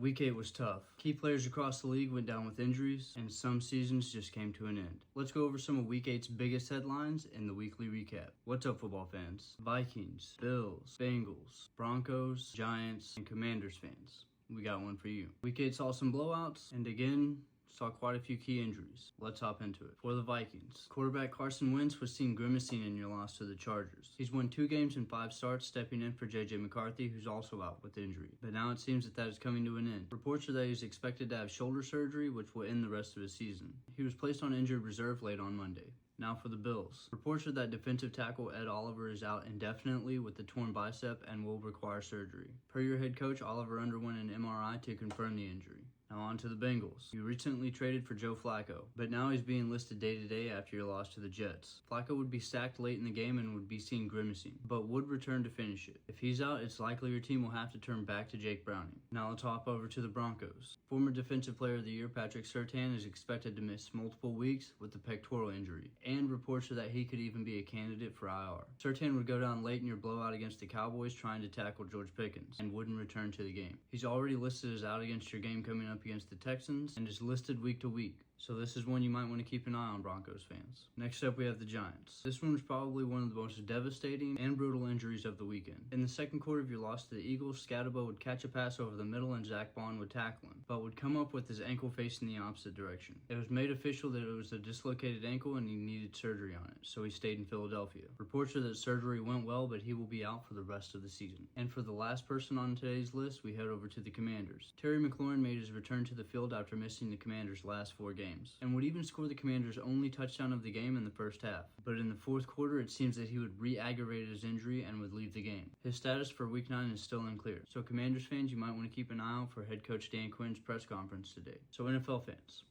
Week 8 was tough. Key players across the league went down with injuries, and some seasons just came to an end. Let's go over some of Week 8's biggest headlines in the weekly recap. What's up, football fans? Vikings, Bills, Bengals, Broncos, Giants, and Commanders fans. We got one for you. Week 8 saw some blowouts, and again, saw quite a few key injuries. Let's hop into it. For the Vikings, quarterback Carson Wentz was seen grimacing in your loss to the Chargers. He's won 2 games in 5 starts, stepping in for McCarthy, who's also out with injury. But now it seems that is coming to an end. Reports are that he's expected to have shoulder surgery, which will end the rest of his season. He was placed on injured reserve late on Monday. Now for the Bills. Reports are that defensive tackle Ed Oliver is out indefinitely with the torn bicep and will require surgery. Per your head coach, Oliver underwent an MRI to confirm the injury. Now on to the Bengals. You recently traded for Joe Flacco, but now he's being listed day-to-day after your loss to the Jets. Flacco would be sacked late in the game and would be seen grimacing, but would return to finish it. If he's out, it's likely your team will have to turn back to Jake Browning. Now let's hop over to the Broncos. Former Defensive Player of the Year Pat Surtain is expected to miss multiple weeks with a pectoral injury, and reports are that he could even be a candidate for IR. Surtain would go down late in your blowout against the Cowboys trying to tackle George Pickens, and wouldn't return to the game. He's already listed as out against your game coming up against the Texans and is listed week to week. So this is one you might want to keep an eye on, Broncos fans. Next up, we have the Giants. This one was probably one of the most devastating and brutal injuries of the weekend. In the second quarter of your loss to the Eagles, Scatterbo would catch a pass over the middle and Zach Bond would tackle him, but would come up with his ankle facing the opposite direction. It was made official that it was a dislocated ankle and he needed surgery on it, so he stayed in Philadelphia. Reports are that surgery went well, but he will be out for the rest of the season. And for the last person on today's list, we head over to the Commanders. Terry McLaurin made his return to the field after missing the Commanders' last 4 games, and would even score the Commanders' only touchdown of the game in the first half. But in the fourth quarter, it seems that he would re-aggravate his injury and would leave the game. His status for Week 9 is still unclear, so Commanders fans, you might want to keep an eye out for head coach Dan Quinn's press conference today. So NFL fans,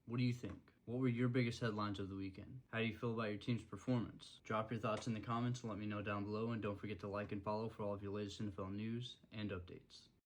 what do you think? What were your biggest headlines of the weekend? How do you feel about your team's performance? Drop your thoughts in the comments and let me know down below, and don't forget to like and follow for all of your latest NFL news and updates.